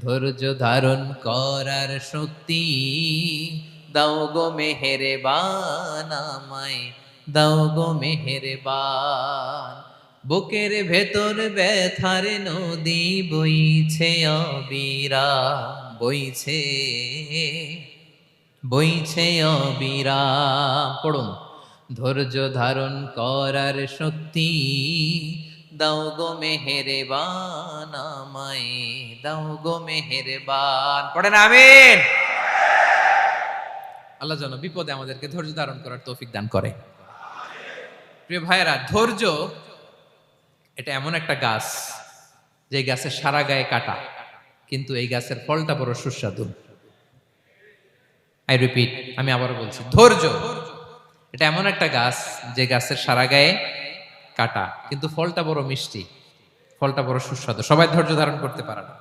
ধৈর্য ধারণ করার শক্তি দাও গো মেহেরবান আমায়, দাও গো মেহেরবান। বুকের ভেতর ব্যথার নদী বইছে অবিরাম, বইছে বইছে অবিরাম। পড়ুন, ধৈর্য ধারণ করার শক্তি দাও গো মেহেরবান আমায়, দাও গো মেহেরবান। পড়েন আমিন। আল্লাহ যেন বিপদে আমাদেরকে ধৈর্য ধারণ করার তৌফিক দান করে। প্রিয় ভাইয়েরা, ধৈর্য এটা এমন একটা গাছ যে গাছের সারা গায়ে কাটা, কিন্তু এই গাছের ফলটা বড় সুস্বাদু। আই রিপিট, আমি আবারও বলছি, ধৈর্য এটা এমন একটা গাছ যে গাছের সারা গায়ে কাটা, কিন্তু ফলটা বড় মিষ্টি, ফলটা বড় সুস্বাদু। সবাই ধৈর্য ধারণ করতে পারে না।